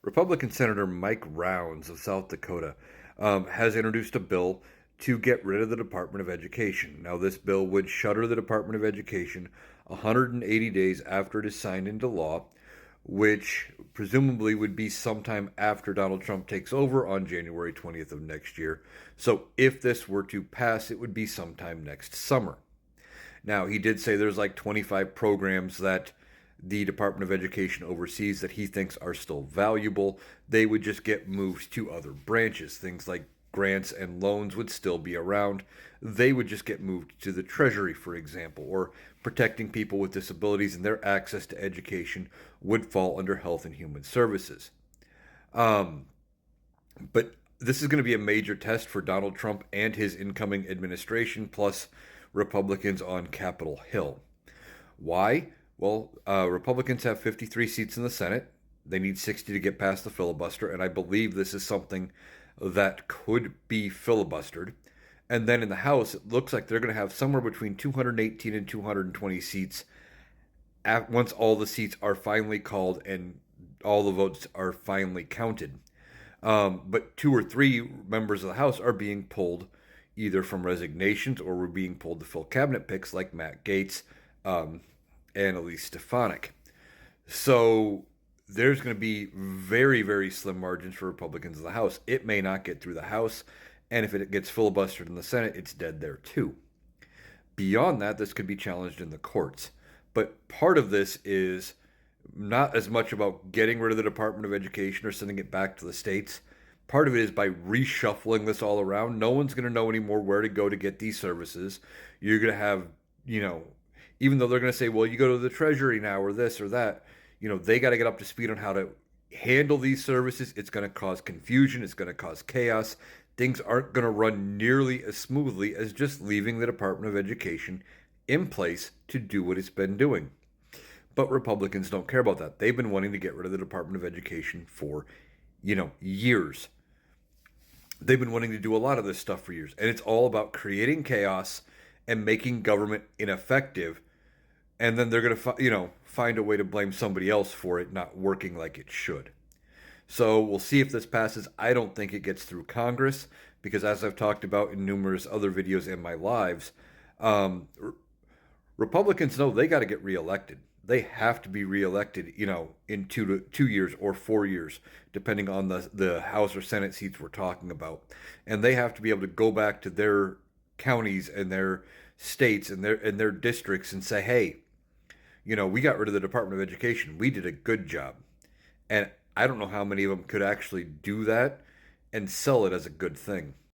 Republican Senator Mike Rounds of South Dakota has introduced a bill to get rid of the Department of Education. Now, this bill would shutter the Department of Education 180 days after it is signed into law, which presumably would be sometime after Donald Trump takes over on January 20th of next year. So, if this were to pass, it would be sometime next summer. Now, he did say there's like 25 programs that the Department of Education oversees that he thinks are still valuable. They would just get moved to other branches. Things like grants and loans would still be around. They would just get moved to the Treasury, for example, or protecting people with disabilities and their access to education would fall under Health and Human Services. Um, but this is going to be a major test for Donald Trump and his incoming administration, plus Republicans on Capitol Hill. Why? Well, Republicans have 53 seats in the Senate. They need 60 to get past the filibuster, and I believe this is something that could be filibustered. And then in the House, it looks like they're going to have somewhere between 218 and 220 seats once all the seats are finally called and all the votes are finally counted. But two or three members of the House are being pulled either from resignations or were being pulled to fill cabinet picks like Matt Gaetz, and Elise Stefanik. So there's going to be very, very slim margins for Republicans in the House. It may not get through the House, and if it gets filibustered in the Senate, it's dead there too. Beyond that, this could be challenged in the courts. But part of this is not as much about getting rid of the Department of Education or sending it back to the states. Part of it is by reshuffling this all around. No one's going to know anymore where to go to get these services. You're going to have, even though they're going to say, well, you go to the Treasury now or this or that, they got to get up to speed on how to handle these services. It's going to cause confusion. It's going to cause chaos. Things aren't going to run nearly as smoothly as just leaving the Department of Education in place to do what it's been doing. But Republicans don't care about that. They've been wanting to get rid of the Department of Education for, years. They've been wanting to do a lot of this stuff for years. And it's all about creating chaos and making government ineffective. And then they're going to, find a way to blame somebody else for it not working like it should. So we'll see if this passes. I don't think it gets through Congress because, as I've talked about in numerous other videos in my lives, Republicans know they got to get reelected. They have to be reelected, in 2 years or 4 years, depending on the House or Senate seats we're talking about. And they have to be able to go back to their counties and their states and their districts and say, hey, we got rid of the Department of Education. We did a good job. And I don't know how many of them could actually do that and sell it as a good thing.